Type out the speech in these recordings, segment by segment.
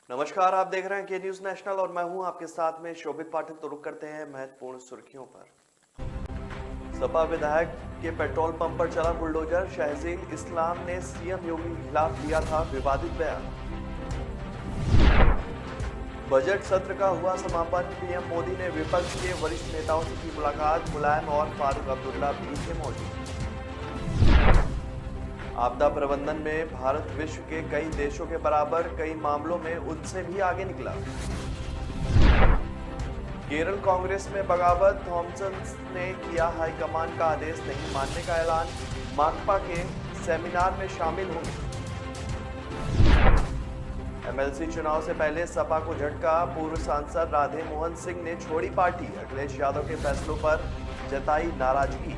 नमस्कार, आप देख रहे हैं के न्यूज नेशनल और मैं हूं आपके साथ में शोभित पाठक। तो रुक करते हैं महत्वपूर्ण सुर्खियों पर। सपा विधायक के पेट्रोल पंप पर चला बुलडोजर। शहजील इस्लाम ने सीएम योगी के खिलाफ दिया था विवादित बयान। बजट सत्र का हुआ समापन। पीएम मोदी ने विपक्ष के वरिष्ठ नेताओं से की मुलाकात। मुलायम और फारूक अब्दुल्ला भी थे मौजूद। आपदा प्रबंधन में भारत विश्व के कई देशों के बराबर, कई मामलों में उनसे भी आगे निकला। केरल कांग्रेस में बगावत। थॉमसन ने किया हाईकमान का आदेश नहीं मानने का ऐलान। माकपा के सेमिनार में शामिल होंगे। एमएलसी चुनाव से पहले सपा को झटका। पूर्व सांसद राधे मोहन सिंह ने छोड़ी पार्टी। अखिलेश यादव के फैसलों पर जताई नाराजगी।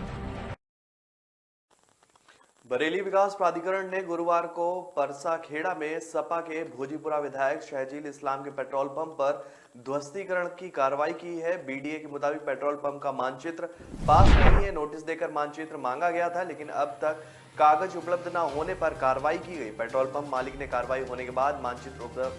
बरेली विकास प्राधिकरण ने गुरुवार को परसाखेड़ा में सपा के भोजीपुरा विधायक शहजील इस्लाम के पेट्रोल पंप पर ध्वस्तीकरण की कार्रवाई की है। बीडीए के मुताबिक पेट्रोल पंप का मानचित्र पास नहीं है। नोटिस देकर मानचित्र मांगा गया था, लेकिन अब तक कागज उपलब्ध न होने पर कार्रवाई की गई। पेट्रोल पंप मालिक ने कार्रवाई होने के बाद मानचित्र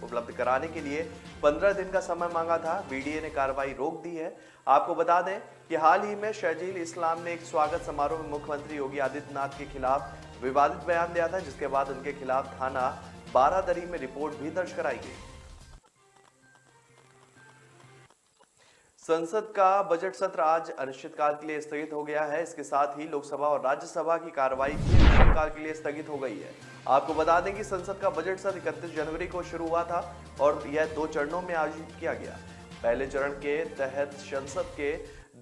उपलब्ध कराने के लिए 15 दिन का समय मांगा था। बीडीए ने कार्रवाई रोक दी है। आपको बता दें कि हाल ही में शहजील इस्लाम ने एक स्वागत समारोह में मुख्यमंत्री योगी आदित्यनाथ के खिलाफ विवादित बयान दिया था, जिसके बाद उनके खिलाफ थाना बारादरी में रिपोर्ट भी दर्ज कराई गई। संसद का बजट सत्र आज अनिश्चितकाल के लिए स्थगित हो गया है। इसके साथ ही लोकसभा और राज्यसभा की कार्रवाई भी अनिश्चितकाल के लिए स्थगित हो गई है। आपको बता दें कि संसद का बजट सत्र 31 जनवरी को शुरू हुआ था और यह 2 चरणों में आयोजित किया गया। पहले चरण के तहत संसद के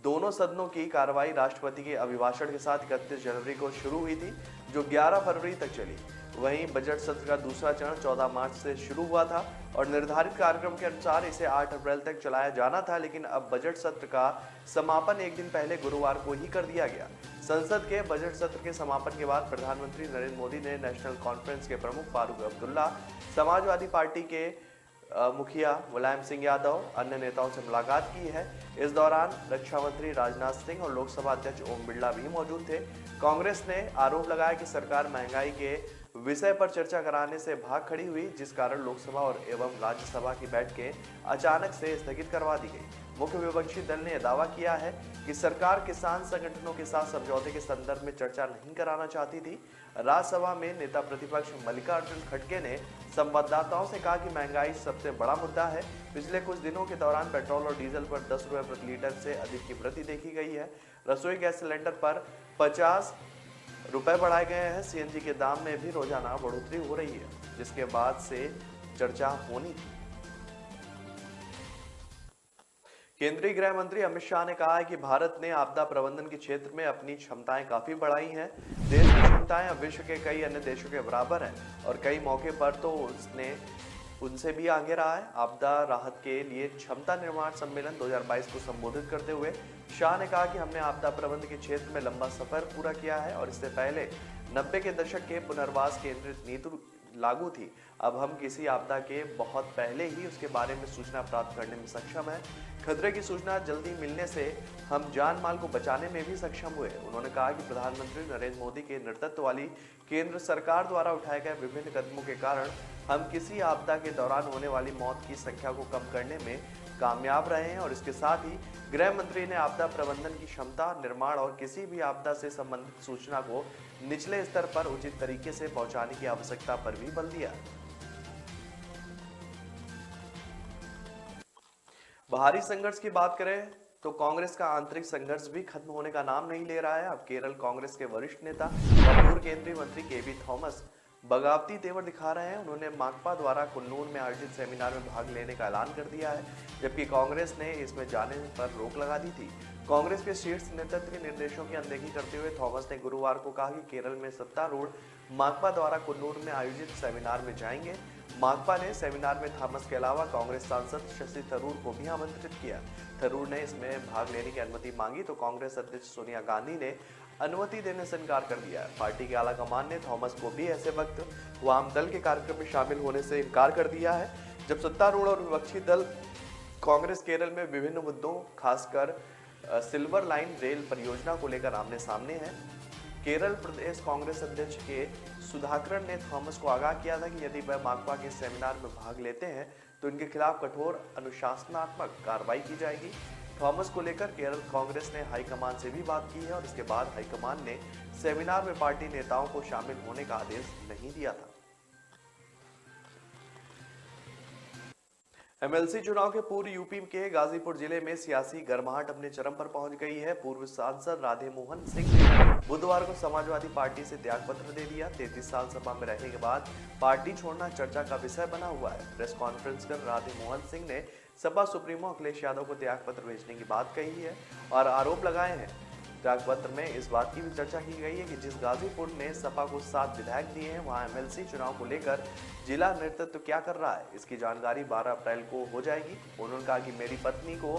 दोनों सदनों की कार्रवाई राष्ट्रपति के अभिभाषण के साथ 31 जनवरी को शुरू हुई थी, जो 11 फरवरी तक चली। वहीं बजट सत्र का दूसरा चरण 14 मार्च से शुरू हुआ था और निर्धारित कार्यक्रम के अनुसार इसे 8 अप्रैल तक चलाया जाना था, लेकिन अब बजट सत्र का समापन एक दिन पहले गुरुवार को ही कर दिया गया। संसद के बजट सत्र के समापन के बाद प्रधानमंत्री नरेंद्र मोदी ने नेशनल कॉन्फ्रेंस के प्रमुख फारूक अब्दुल्ला, समाजवादी पार्टी के मुखिया मुलायम सिंह यादव, अन्य नेताओं से मुलाकात की है। इस दौरान रक्षा मंत्री राजनाथ सिंह और लोकसभा अध्यक्ष ओम बिरला भी मौजूद थे। कांग्रेस ने आरोप लगाया कि सरकार महंगाई के विषय पर चर्चा कराने से भाग खड़ी हुई, जिस कारण लोकसभा और एवं राज्यसभा की बैठकें अचानक से स्थगित करवा दी गई। मुख्य विपक्षी दल ने दावा किया है कि सरकार किसान संगठनों के साथ समझौते के संदर्भ में चर्चा नहीं कराना चाहती थी। राज्यसभा में नेता प्रतिपक्ष मल्लिकार्जुन खड़गे ने संवाददाताओं से कहा कि महंगाई सबसे बड़ा मुद्दा है। पिछले कुछ दिनों के दौरान पेट्रोल और डीजल पर 10 रुपए प्रति लीटर से अधिक की वृद्धि देखी गई है। रसोई गैस सिलेंडर पर 50 रुपए बढ़ाए गए हैं। सीएनजी के दाम में भी रोजाना बढ़ोतरी हो रही है, जिसके बाद से चर्चा होनी थी। केंद्रीय गृह मंत्री अमित शाह ने कहा है कि भारत ने आपदा प्रबंधन के क्षेत्र में अपनी क्षमताएं काफी बढ़ाई हैं। देश की क्षमताएं अब विश्व के कई अन्य देशों के बराबर हैं और कई मौके पर तो उसने उनसे भी आगे रहा है। आपदा राहत के लिए क्षमता निर्माण सम्मेलन 2022 को संबोधित करते हुए शाह ने कहा कि हमने आपदा प्रबंधन के क्षेत्र में लंबा सफर पूरा किया है और इससे पहले 90 के दशक के पुनर्वास केंद्रित नीति लागू थी। अब हम किसी आपदा के बहुत पहले ही उसके बारे में सूचना प्राप्त करने में सक्षम है। खतरे की सूचना जल्दी मिलने से हम जान माल को बचाने में भी सक्षम हुए। उन्होंने कहा कि प्रधानमंत्री नरेंद्र मोदी के नेतृत्व वाली केंद्र सरकार द्वारा उठाए गए विभिन्न कदमों के कारण हम किसी आपदा के दौरान होने वाली मौत की संख्या को कम करने में कामयाब रहे हैं। और इसके साथ ही गृह मंत्री ने आपदा प्रबंधन की क्षमता निर्माण और किसी भी आपदा से संबंधित सूचना को निचले स्तर पर उचित तरीके से पहुंचाने की आवश्यकता पर भी बल दिया। बाहरी संघर्ष की बात करें तो कांग्रेस का आंतरिक संघर्ष भी खत्म होने का नाम नहीं ले रहा है। अब केरल कांग्रेस के वरिष्ठ नेता और पूर्व केंद्रीय मंत्री केवी थॉमस बगावती तेवर दिखा रहे हैं। उन्होंने माकपा द्वारा कुन्नूर में आयोजित सेमिनार में भाग लेने का ऐलान कर दिया है, जबकि कांग्रेस ने इसमें जाने पर रोक लगा दी थी। कांग्रेस के शीर्ष नेतृत्व के निर्देशों की अनदेखी करते हुए थॉमस ने गुरुवार को कहा कि केरल में सत्तारूढ़ माकपा द्वारा कुन्नूर में आयोजित सेमिनार में जाएंगे। माकपा ने सेमिनार में थॉमस के अलावा कांग्रेस सांसद शशि थरूर को भी आमंत्रित किया। थरूर ने इसमें भाग लेने की अनुमति मांगी तो कांग्रेस अध्यक्ष सोनिया गांधी ने अनुमति देने से इनकार कर दिया। पार्टी के आला कमान ने थॉमस को भी ऐसे वक्त वाम दल के कार्यक्रम में शामिल होने से इनकार कर दिया है। जब सत्तारूढ़ और विपक्षी दल कांग्रेस केरल में विभिन्न मुद्दों खासकर सिल्वर लाइन रेल परियोजना को लेकर आमने सामने है। केरल प्रदेश कांग्रेस अध्यक्ष के सुधाकरन ने थॉमस को आगाह किया था कि यदि वह माकपा के सेमिनार में भाग लेते हैं तो इनके खिलाफ कठोर अनुशासनात्मक कार्रवाई की जाएगी। थॉमस को लेकर केरल कांग्रेस ने हाईकमान से भी बात की है और इसके बाद हाईकमान ने सेमिनार में पार्टी नेताओं को शामिल होने का आदेश नहीं दिया था। एमएलसी चुनाव के पूर्व यूपी के गाजीपुर जिले में सियासी गर्माहट अपने चरम पर पहुंच गई है। पूर्व सांसद राधे मोहन सिंह ने बुधवार को समाजवादी पार्टी से त्याग पत्र दे दिया। 33 साल सपा में रहने के बाद पार्टी छोड़ना चर्चा का विषय बना हुआ है। प्रेस कॉन्फ्रेंस कर राधे मोहन सिंह ने सपा सुप्रीमो अखिलेश यादव को त्याग पत्र भेजने की बात कही है और आरोप लगाए हैं। त्याग पत्र में इस बात की भी चर्चा की गई है कि जिस गाजीपुर ने सपा को 7 विधायक दिए हैं, वहां एमएलसी चुनाव को लेकर जिला नेतृत्व क्या कर रहा है, इसकी जानकारी 12 अप्रैल को हो जाएगी। उन्होंने कहा कि मेरी पत्नी को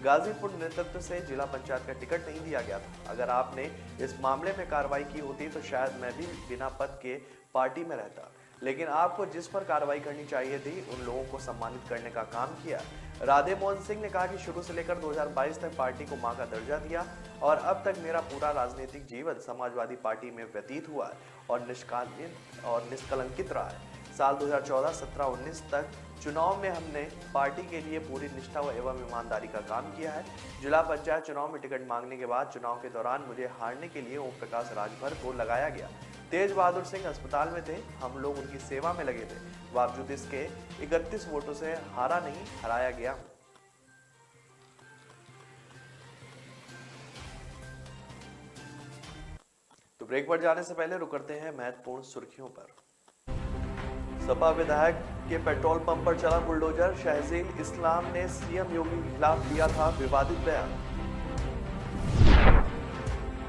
गाजीपुर नेतृत्व से जिला पंचायत का टिकट नहीं दिया गया था। अगर आपने इस मामले में कार्रवाई की होती तो शायद मैं भी बिना पद के पार्टी में रहता, लेकिन आपको जिस पर कार्रवाई करनी चाहिए थी उन लोगों को सम्मानित करने का काम किया। राधे मोहन सिंह ने कहा कि शुरू से लेकर 2022 तक पार्टी को मां का दर्जा दिया और अब तक मेरा पूरा राजनीतिक जीवन समाजवादी पार्टी में व्यतीत हुआ है और निष्कलंकित रहा है। साल 2014, 17, 19 तक चुनाव में हमने पार्टी के लिए पूरी निष्ठा एवं ईमानदारी का काम किया है। जिला पंचायत चुनाव में टिकट मांगने के बाद चुनाव के दौरान मुझे हारने के लिए ओम प्रकाश राजभर को लगाया गया। तेज बहादुर सिंह अस्पताल में थे, हम लोग उनकी सेवा में लगे थे, बावजूद इसके 31 वोटों से हारा नहीं, हराया गया। तो ब्रेक पर जाने से पहले रुक करते हैं महत्वपूर्ण सुर्खियों पर। सपा विधायक के पेट्रोल पंप पर चला बुलडोजर, शहजील इस्लाम ने सीएम योगी के खिलाफ दिया था विवादित बयान।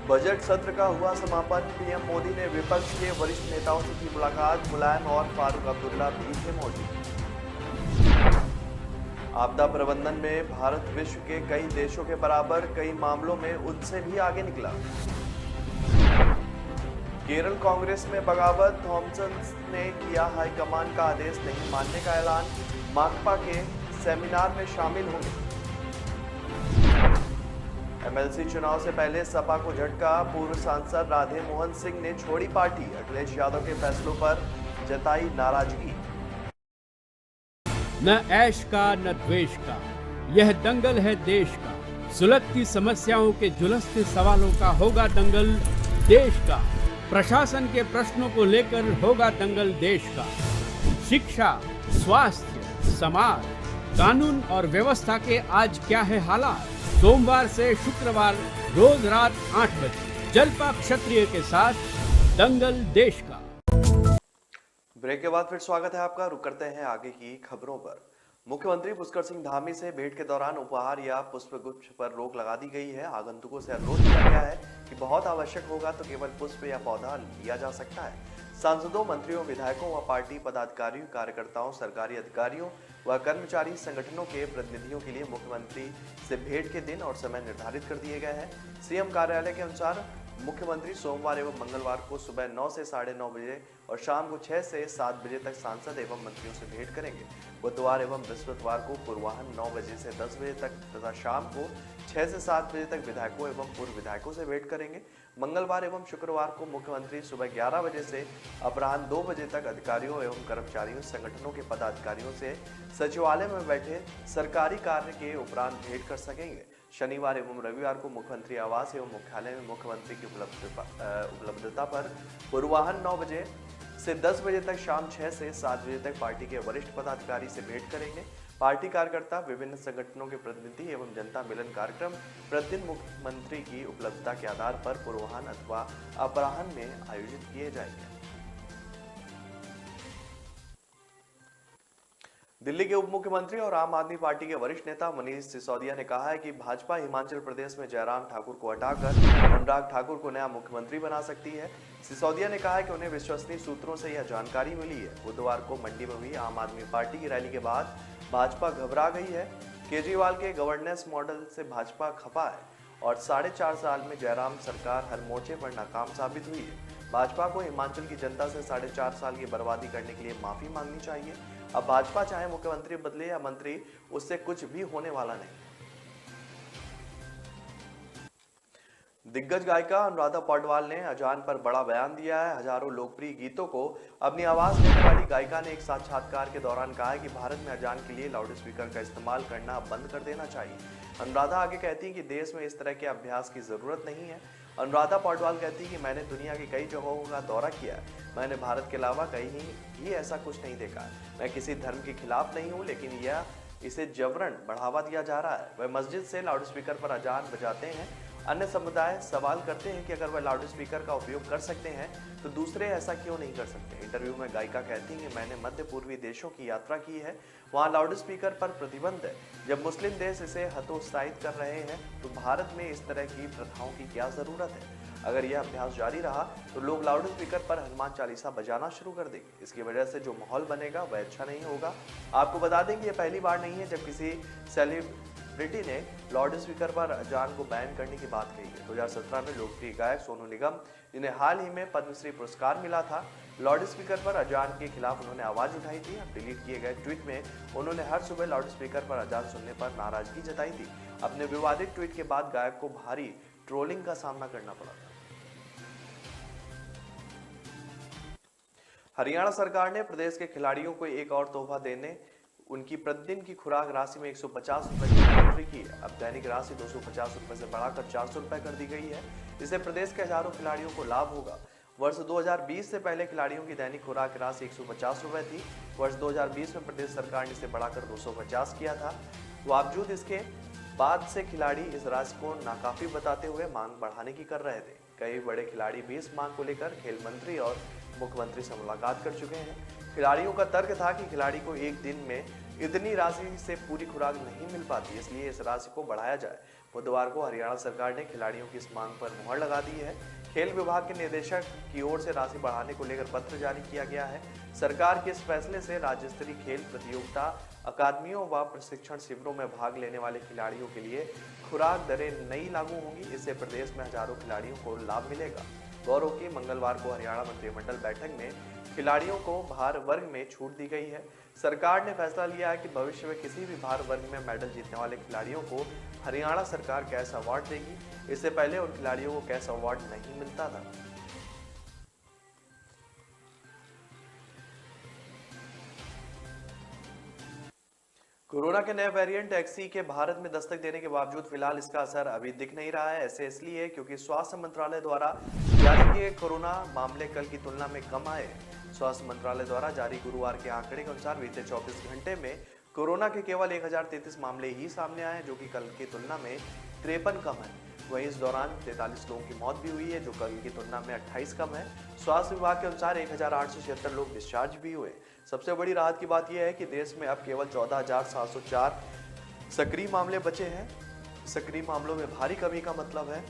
बजट सत्र का हुआ समापन, पीएम मोदी ने विपक्ष के वरिष्ठ नेताओं से की मुलाकात, मुलायम और फारूक अब्दुल्ला भी थे मौजूद। आपदा प्रबंधन में भारत विश्व के कई देशों के बराबर, कई मामलों में उनसे भी आगे निकला। केरल कांग्रेस में बगावत, थॉमसन ने किया हाईकमान का आदेश नहीं मानने का ऐलान, माकपा के सेमिनार में शामिल होंगे। एमएलसी चुनाव से पहले सपा को झटका, पूर्व सांसद राधे मोहन सिंह ने छोड़ी पार्टी, अखिलेश यादव के फैसलों पर जताई नाराजगी। न ऐश का न द्वेष का, यह दंगल है देश का, सुलगती समस्याओं के जुलसते सवालों का होगा दंगल देश का, प्रशासन के प्रश्नों को लेकर होगा दंगल देश का। शिक्षा, स्वास्थ्य, समाज, कानून और व्यवस्था के आज क्या है हालात, सोमवार से शुक्रवार रोज रात 8 बजे जलपा क्षत्रिय के साथ दंगल देश का। ब्रेक के बाद फिर स्वागत है आपका। रुक करते हैं आगे की खबरों पर। मुख्यमंत्री पुष्कर सिंह धामी से भेंट के दौरान उपहार या पुष्पगुच्छ पर रोक लगा दी गई है। आगंतुकों से अनुरोध किया गया है कि बहुत आवश्यक होगा तो केवल पुष्प या पौधा लिया जा सकता है। सांसदों, मंत्रियों, विधायकों व पार्टी पदाधिकारियों, कार्यकर्ताओं, सरकारी अधिकारियों व कर्मचारी संगठनों के प्रतिनिधियों के लिए मुख्यमंत्री से भेंट के दिन और समय निर्धारित कर दिए गए हैं। सीएम कार्यालय के अनुसार मुख्यमंत्री सोमवार एवं मंगलवार को सुबह 9 से 9:30 बजे और शाम को 6 से 7 बजे तक सांसद एवं मंत्रियों से भेंट करेंगे। बुधवार एवं बृहस्पतिवार को पूर्वाह्न 9 बजे से 10 बजे तक तथा शाम को 6 से 7 बजे तक विधायकों एवं पूर्व विधायकों से भेंट करेंगे। मंगलवार एवं शुक्रवार को मुख्यमंत्री सुबह 11 बजे से अपराह्न 2 बजे तक अधिकारियों एवं कर्मचारियों, संगठनों के पदाधिकारियों से सचिवालय में बैठे सरकारी कार्य के उपरांत भेंट कर सकेंगे। शनिवार एवं रविवार को मुख्यमंत्री आवास एवं मुख्यालय में मुख्यमंत्री की उपलब्धता पर पूर्वाह्न 9 बजे से 10 बजे तक, शाम 6 से 7 बजे तक पार्टी के वरिष्ठ पदाधिकारी से भेंट करेंगे। पार्टी कार्यकर्ता, विभिन्न संगठनों के प्रतिनिधि एवं जनता मिलन कार्यक्रम प्रतिदिन मुख्यमंत्री की उपलब्धता के आधार पर पूर्वाह्न अथवा अपराह्न में आयोजित किए जाएंगे। दिल्ली के उप मुख्यमंत्री और आम आदमी पार्टी के वरिष्ठ नेता मनीष सिसोदिया ने कहा है कि भाजपा हिमाचल प्रदेश में जयराम ठाकुर को हटाकर अनुराग ठाकुर को नया मुख्यमंत्री बना सकती है। सिसोदिया ने कहा है कि उन्हें विश्वसनीय सूत्रों से यह जानकारी मिली है। बुधवार को मंडी में हुई आम आदमी पार्टी की रैली के बाद भाजपा घबरा गई है। केजरीवाल के गवर्नेंस मॉडल से भाजपा खफा है और 4.5 साल में जयराम सरकार हर मोर्चे पर नाकाम साबित हुई है। भाजपा को हिमाचल की जनता से 4.5 साल की बर्बादी करने के लिए माफी मांगनी चाहिए। अब भाजपा चाहे मुख्यमंत्री बदले या मंत्री, उससे कुछ भी होने वाला नहीं। दिग्गज गायिका अनुराधा पौडवाल ने अजान पर बड़ा बयान दिया है। हजारों लोकप्रिय गीतों को अपनी आवाज देने वाली गायिका ने एक साक्षात्कार के दौरान कहा है कि भारत में अजान के लिए लाउड स्पीकर का इस्तेमाल करना बंद कर देना चाहिए। अनुराधा आगे कहती हैं कि देश में इस तरह के अभ्यास की जरूरत नहीं है। अनुराधा पौडवाल कहती है कि मैंने दुनिया की कई जगहों का दौरा किया है, मैंने भारत के अलावा कहीं भी ऐसा कुछ नहीं देखा है। मैं किसी धर्म के खिलाफ नहीं हूँ, लेकिन यह इसे जबरन बढ़ावा दिया जा रहा है। वह मस्जिद से लाउड स्पीकर पर अजान बजाते हैं। अन्य समुदाय सवाल करते हैं कि अगर वह लाउड स्पीकर का उपयोग कर सकते हैं तो दूसरे ऐसा क्यों नहीं कर सकते। इंटरव्यू में गायिका कहती हैं कि मैंने मध्य पूर्वी देशों की यात्रा की है, वहाँ लाउड स्पीकर पर प्रतिबंध है। जब मुस्लिम देश इसे हतोत्साहित कर रहे हैं तो भारत में इस तरह की प्रथाओं की क्या जरूरत है। अगर यह अभ्यास जारी रहा तो लोग लाउड स्पीकर पर हनुमान चालीसा बजाना शुरू कर देंगे। इसकी वजह से जो माहौल बनेगा वह अच्छा नहीं होगा। आपको बता दें कि यह पहली बार नहीं है जब किसी सेलिब्रिटी ने लाउड स्पीकर पर अजान को बैन करने की बात कही है। 2017 में लोकप्रिय गायक सोनू निगम, जिन्हें हाल ही में पद्मश्री पुरस्कार मिला था, लाउड स्पीकर पर अजान के खिलाफ उन्होंने आवाज उठाई थी। डिलीट किए गए ट्वीट में उन्होंने हर सुबह लाउड स्पीकर पर अजान सुनने पर नाराजगी जताई थी। अपने विवादित ट्वीट के बाद गायक को भारी ट्रोलिंग का सामना करना पड़ा था। हरियाणा सरकार ने प्रदेश के खिलाड़ियों को एक और तोहफा देने उनकी प्रतिदिन की खुराक राशि में 150 रुपए की बढ़ोतरी की है। अब दैनिक राशि 250 रुपए से बढ़ाकर 400 रुपए कर दी गई है। इससे प्रदेश के हजारों खिलाड़ियों को लाभ होगा। वर्ष 2020 से पहले खिलाड़ियों की दैनिक खुराक राशि 150 रुपए थी। वर्ष 2020 में प्रदेश सरकार ने इसे बढ़ाकर 250 किया था। बावजूद इसके बाद से खिलाड़ी इस राशि को नाकाफी बताते हुए मांग बढ़ाने की कर रहे थे। कई बड़े खिलाड़ी भी इस मांग को लेकर खेल मंत्री और मुख्यमंत्री से मुलाकात कर चुके हैं। खिलाड़ियों का तर्क था कि खिलाड़ी को एक दिन में इतनी राशि से पूरी खुराक नहीं मिल पाती, इसलिए इस राशि को बढ़ाया जाए। बुधवार को हरियाणा सरकार ने खिलाड़ियों की इस मांग पर मुहर लगा दी है। खेल विभाग के निदेशक की ओर से राशि बढ़ाने को लेकर पत्र जारी किया गया है। सरकार के इस फैसले से राज्य स्तरीय खेल प्रतियोगिता, अकादमियों व प्रशिक्षण शिविरों में भाग लेने वाले खिलाड़ियों के लिए खुराक दरें नई लागू होंगी। इससे प्रदेश में हजारों खिलाड़ियों को लाभ मिलेगा। गौरव की मंगलवार को हरियाणा मंत्रिमंडल बैठक में खिलाड़ियों को भार वर्ग में छूट दी गई है। सरकार ने फैसला लिया है कि भविष्य में किसी भी भार वर्ग में मेडल जीतने वाले खिलाड़ियों को हरियाणा सरकार कैश अवार्ड देगी। इससे पहले उन खिलाड़ियों को कैश अवार्ड नहीं मिलता था। कोरोना के नए वेरिएंट XE के भारत में दस्तक देने के बावजूद फिलहाल इसका असर अभी दिख नहीं रहा है। ऐसे इसलिए क्योंकि स्वास्थ्य मंत्रालय द्वारा जारी किए कोरोना मामले कल की तुलना में कम आए। स्वास्थ्य मंत्रालय द्वारा जारी गुरुवार के आंकड़े के अनुसार बीते 24 घंटे में कोरोना के केवल 1033 मामले ही सामने आए, जो कि कल की तुलना में 53 कम है। वहीं इस दौरान 43 लोगों की मौत भी हुई है, जो कल की तुलना में 28 कम है। स्वास्थ्य विभाग के अनुसार 1876 लोग डिस्चार्ज भी हुए। सबसे बड़ी राहत की बात यह है कि देश में अब केवल 14,704 सक्रिय मामले बचे हैं। सक्रिय मामलों में भारी कमी का मतलब है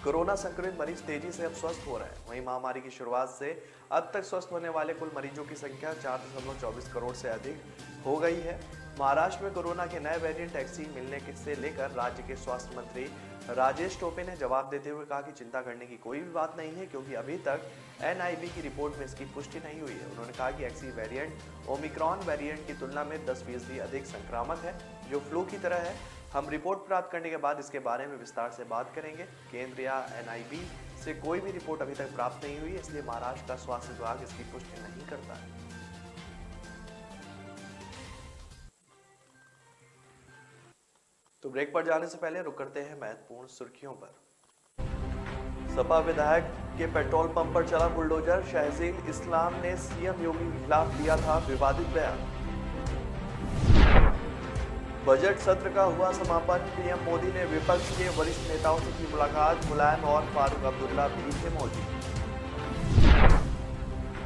कोरोना संक्रमित मरीज तेजी से अब स्वस्थ हो रहे हैं। वहीं महामारी की शुरुआत से अब तक स्वस्थ होने वाले कुल मरीजों की संख्या 4.24 करोड़ से अधिक हो गई है। महाराष्ट्र में कोरोना के नए वेरिएंट XE मिलने से लेकर राज्य के स्वास्थ्य मंत्री राजेश टोपे ने जवाब देते हुए कहा कि चिंता करने की कोई भी बात नहीं है, क्योंकि अभी तक NIB की रिपोर्ट में इसकी पुष्टि नहीं हुई है। उन्होंने कहा कि XE वेरिएंट ओमिक्रॉन वेरिएंट की तुलना में 10% अधिक संक्रामक है, जो फ्लू की तरह है। हम रिपोर्ट प्राप्त करने के बाद इसके बारे में विस्तार से बात करेंगे। केंद्र या NIB से कोई भी रिपोर्ट अभी तक प्राप्त नहीं हुई, इसलिए महाराष्ट्र का स्वास्थ्य विभाग इसकी पुष्टि नहीं करता है। तो ब्रेक पर जाने से पहले रुक करते हैं महत्वपूर्ण सुर्खियों पर। सपा विधायक के पेट्रोल पंप पर चला बुलडोजर। शहजील इस्लाम ने CM योगी के खिलाफ दिया था विवादित बयान। बजट सत्र का हुआ समापन। PM मोदी ने विपक्ष के वरिष्ठ नेताओं से की मुलाकात। मुलायम और फारूक अब्दुल्ला भी थे मौजूद।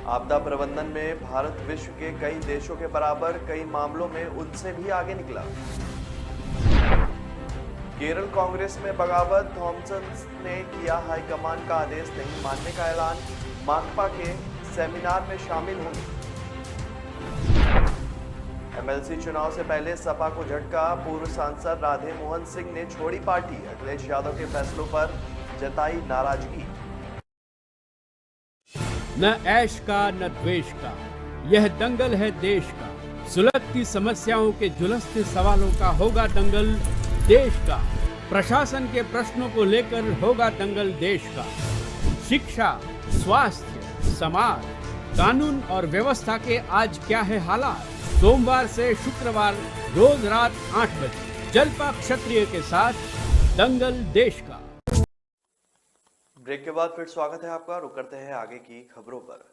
आपदा प्रबंधन में भारत विश्व के कई देशों के बराबर, कई मामलों में उनसे भी आगे निकला। केरल कांग्रेस में बगावत। थॉमसन ने किया हाईकमान का आदेश नहीं मानने का ऐलान। माकपा के सेमिनार में शामिल होंगे। MLC चुनाव से पहले सपा को झटका। पूर्व सांसद राधे मोहन सिंह ने छोड़ी पार्टी। अखिलेश यादव के फैसलों पर जताई नाराजगी। न ऐश का न द्वेष का, यह दंगल है देश का। सुलगती समस्याओं के जुलसते सवालों का होगा दंगल देश का। प्रशासन के प्रश्नों को लेकर होगा दंगल देश का। शिक्षा, स्वास्थ्य, समाज, कानून और व्यवस्था के आज क्या है हालात। सोमवार से शुक्रवार रोज रात 8 बजे जलपा क्षत्रिय के साथ दंगल देश का। ब्रेक के बाद फिर स्वागत है आपका। रुक करते हैं आगे की खबरों पर।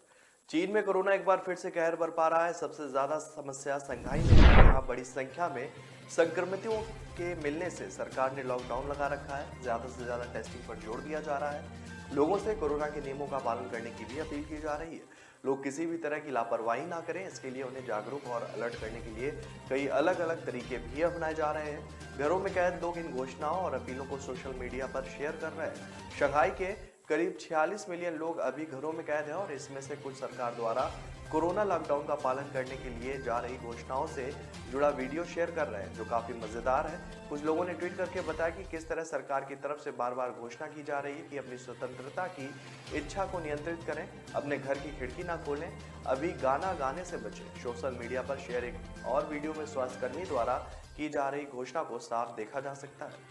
चीन में कोरोना एक बार फिर से कहर बरपा रहा है। सबसे ज्यादा समस्या संघाई में है। यहाँ बड़ी संख्या में संक्रमितों के मिलने से सरकार ने लॉकडाउन लगा रखा है। ज्यादा से ज्यादा टेस्टिंग पर जोर दिया जा रहा है। लोगों से कोरोना के नियमों का पालन करने की भी अपील की जा रही है। लोग किसी भी तरह की लापरवाही ना करें, इसके लिए उन्हें जागरूक और अलर्ट करने के लिए कई अलग अलग तरीके भी अपनाए जा रहे हैं। घरों में कैद लोग इन घोषणाओं और अपीलों को सोशल मीडिया पर शेयर कर रहे हैं। शंघाई के करीब 46 मिलियन लोग अभी घरों में कैद हैं और इसमें से कुछ सरकार द्वारा कोरोना लॉकडाउन का पालन करने के लिए जा रही घोषणाओं से जुड़ा वीडियो शेयर कर रहे हैं, जो काफी मजेदार है। कुछ लोगों ने ट्वीट करके बताया कि किस तरह सरकार की तरफ से बार बार घोषणा की जा रही है कि अपनी स्वतंत्रता की इच्छा को नियंत्रित करें, अपने घर की खिड़की ना खोलें, अभी गाना गाने से बचें। सोशल मीडिया पर शेयर एक और वीडियो में स्वास्थ्यकर्मी द्वारा की जा रही घोषणा को साफ देखा जा सकता है।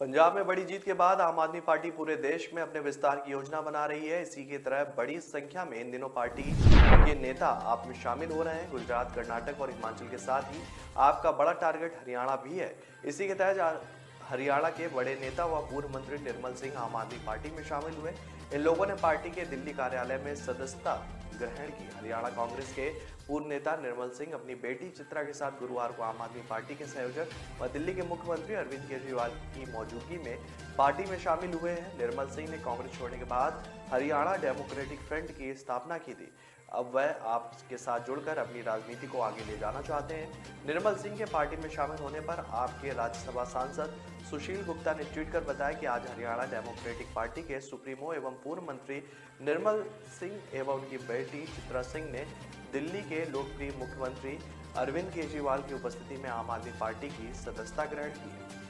पंजाब में बड़ी जीत के बाद आम आदमी पार्टी पूरे देश में अपने विस्तार की योजना बना रही है। इसी की तरह बड़ी संख्या में इन दिनों पार्टी के नेता आप में शामिल हो रहे हैं। गुजरात, कर्नाटक और हिमाचल के साथ ही आपका बड़ा टारगेट हरियाणा भी है। इसी के तहत हरियाणा के बड़े नेता व पूर्व मंत्री निर्मल सिंह आम आदमी पार्टी में शामिल हुए। इन लोगों ने पार्टी के दिल्ली कार्यालय में सदस्यता ग्रहण की। हरियाणा कांग्रेस के पूर्व नेता निर्मल सिंह अपनी बेटी चित्रा के साथ गुरुवार को आम आदमी पार्टी के संयोजक व दिल्ली के मुख्यमंत्री अरविंद केजरीवाल की मौजूदगी में पार्टी में शामिल हुए हैं। निर्मल सिंह ने कांग्रेस छोड़ने के बाद हरियाणा डेमोक्रेटिक फ्रंट की स्थापना की थी। अब वह आपके साथ जुड़कर अपनी राजनीति को आगे ले जाना चाहते हैं। निर्मल सिंह के पार्टी में शामिल होने पर आपके राज्यसभा सांसद सुशील गुप्ता ने ट्वीट कर बताया कि आज हरियाणा डेमोक्रेटिक पार्टी के सुप्रीमो एवं पूर्व मंत्री निर्मल सिंह एवं उनकी बेटी चित्रा सिंह ने दिल्ली के लोकप्रिय मुख्यमंत्री अरविंद केजरीवाल की उपस्थिति में आम आदमी पार्टी की सदस्यता ग्रहण की है।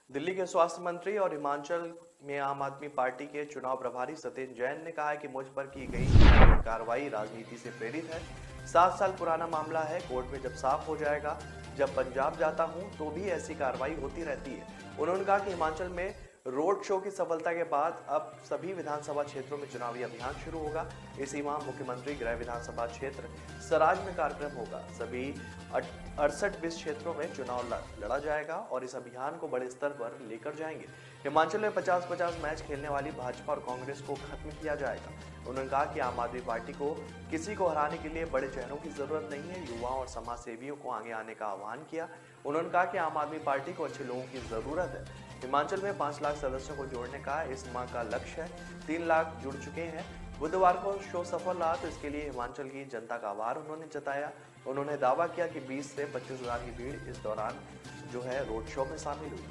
दिल्ली के स्वास्थ्य मंत्री और हिमाचल में आम आदमी पार्टी के चुनाव प्रभारी सत्येंद्र जैन ने कहा है कि मुझ पर की गई कार्रवाई राजनीति से प्रेरित है। 7 साल पुराना मामला है। कोर्ट में जब साफ हो जाएगा। जब पंजाब जाता हूं तो भी ऐसी कार्रवाई होती रहती है। उन्होंने कहा कि हिमाचल में रोड शो की सफलता के बाद अब सभी विधानसभा क्षेत्रों में चुनावी अभियान शुरू होगा। इसी माह मुख्यमंत्री गृह विधानसभा क्षेत्र सराज में कार्यक्रम होगा। सभी 68-20 क्षेत्रों में चुनाव लड़ा जाएगा और इस अभियान को बड़े स्तर पर लेकर जाएंगे। हिमाचल में 50-50 मैच खेलने वाली भाजपा और कांग्रेस को खत्म किया जाएगा। उन्होंने कहा कि आम आदमी पार्टी को किसी को हराने के लिए बड़े चेहरों की जरूरत नहीं है। युवाओं और समाज सेवियों को आगे आने का आह्वान किया। उन्होंने कहा कि आम आदमी पार्टी को अच्छे लोगों की जरूरत है। हिमाचल में 5 लाख सदस्यों को जोड़ने का इस माह का लक्ष्य है। 3 लाख जुड़ चुके हैं। बुधवार को शो सफल रहा तो इसके लिए हिमाचल की जनता का आभार उन्होंने जताया। उन्होंने दावा किया कि 20 से 25 हजार की भीड़ इस दौरान जो है रोड शो में शामिल हुई।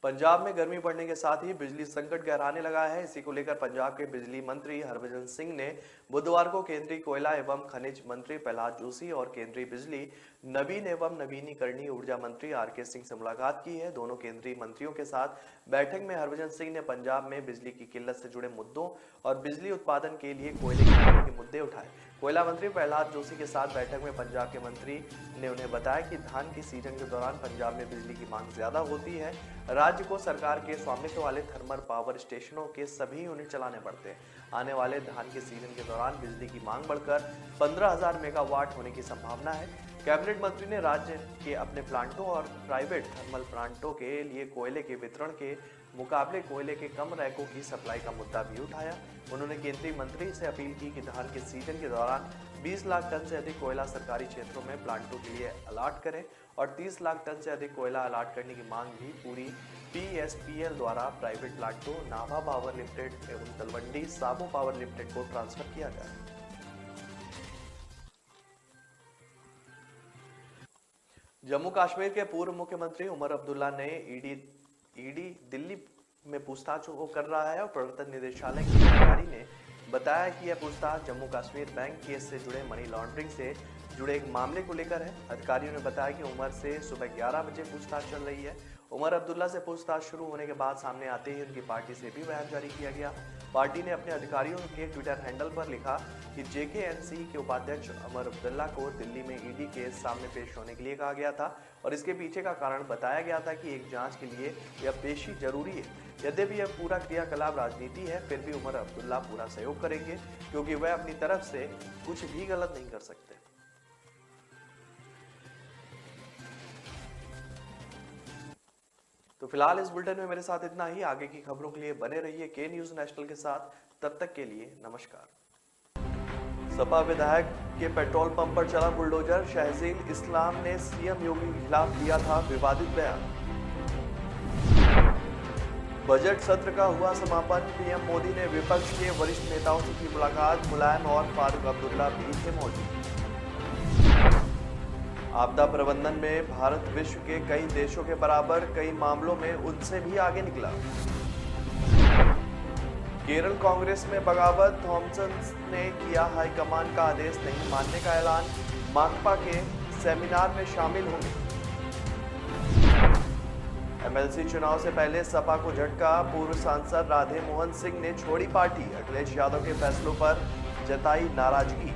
पंजाब में गर्मी बढ़ने के साथ ही बिजली संकट गहराने लगा है। इसी को लेकर पंजाब के बिजली मंत्री हरभजन सिंह ने बुधवार को केंद्रीय कोयला एवं खनिज मंत्री प्रहलाद जोशी और केंद्रीय बिजली नवीन एवं नवीनीकरणीय ऊर्जा मंत्री आर.के. सिंह से मुलाकात की है। दोनों केंद्रीय मंत्रियों के साथ बैठक में हरभजन सिंह ने पंजाब में बिजली की किल्लत से जुड़े मुद्दों और बिजली उत्पादन के लिए कोयले के मुद्दे उठाए। कोयला मंत्री प्रहलाद जोशी के साथ बैठक में पंजाब के मंत्री ने उन्हें बताया कि धान की सीजन के दौरान पंजाब में बिजली की मांग ज्यादा होती है। राज्य को सरकार के स्वामित्व वाले थर्मल पावर स्टेशनों के सभी यूनिट चलाने पड़ते हैं। आने वाले धान के सीजन के दौरान बिजली की मांग बढ़कर 15,000 मेगावाट होने की संभावना है। कैबिनेट मंत्री ने राज्य के अपने प्लांटों और प्राइवेट थर्मल प्लांटों के लिए कोयले के वितरण के मुकाबले कोयले के कम रैकों की सप्लाई का मुद्दा भी उठाया। उन्होंने केंद्रीय मंत्री से अपील की कि धान के सीजन के दौरान 20 लाख टन से अधिक कोयला सरकारी क्षेत्रों में प्लांटों के लिए अलाट करें और 30 लाख टन से अधिक कोयला अलाट करने की मांग भी पूरी PSPL द्वारा प्राइवेट प्लांटों नाभा पावर लिमिटेड एवं तलवंडी साबो पावर लिमिटेड को ट्रांसफर किया जाए। जम्मू कश्मीर के पूर्व मुख्यमंत्री उमर अब्दुल्ला ने ईडी दिल्ली में पूछताछ कर रहा है और प्रवर्तन निदेशालय के अधिकारी ने बताया कि यह पूछताछ जम्मू कश्मीर बैंक केस से जुड़े मनी लॉन्ड्रिंग से जुड़े एक मामले को लेकर है। अधिकारियों ने बताया कि उमर से सुबह 11 बजे पूछताछ चल रही है। उमर अब्दुल्ला से पूछताछ शुरू होने के बाद सामने आते ही उनकी पार्टी से भी बयान जारी किया गया। पार्टी ने अपने अधिकारियों के ट्विटर हैंडल पर लिखा कि जेकेएनसी के उपाध्यक्ष उमर अब्दुल्ला को दिल्ली में ईडी के सामने पेश होने के लिए कहा गया था और इसके पीछे का कारण बताया गया था कि एक जांच के लिए यह पेशी जरूरी है। यद्यपि यह पूरा क्रियाकलाप राजनीति है, फिर भी उमर अब्दुल्ला पूरा सहयोग करेंगे क्योंकि वह अपनी तरफ से कुछ भी गलत नहीं कर सकते। तो फिलहाल इस बुलेटिन में मेरे साथ इतना ही। आगे की खबरों के लिए बने रहिए के न्यूज नेशनल के साथ। तब तक के लिए नमस्कार। सपा विधायक के पेट्रोल पंप पर चला बुलडोजर। शहजील इस्लाम ने सीएम योगी के खिलाफ दिया था विवादित बयान। बजट सत्र का हुआ समापन। पीएम मोदी ने विपक्ष के वरिष्ठ नेताओं से की मुलाकात। मुलायम और फारूक अब्दुल्ला भी थे मौजूद। आपदा प्रबंधन में भारत विश्व के कई देशों के बराबर, कई मामलों में उनसे भी आगे निकला। केरल कांग्रेस में बगावत। थॉमसन ने किया हाईकमान का आदेश नहीं मानने का ऐलान। माकपा के सेमिनार में शामिल होंगे। एमएलसी चुनाव से पहले सपा को झटका। पूर्व सांसद राधे मोहन सिंह ने छोड़ी पार्टी। अखिलेश यादव के फैसलों पर जताई नाराजगी।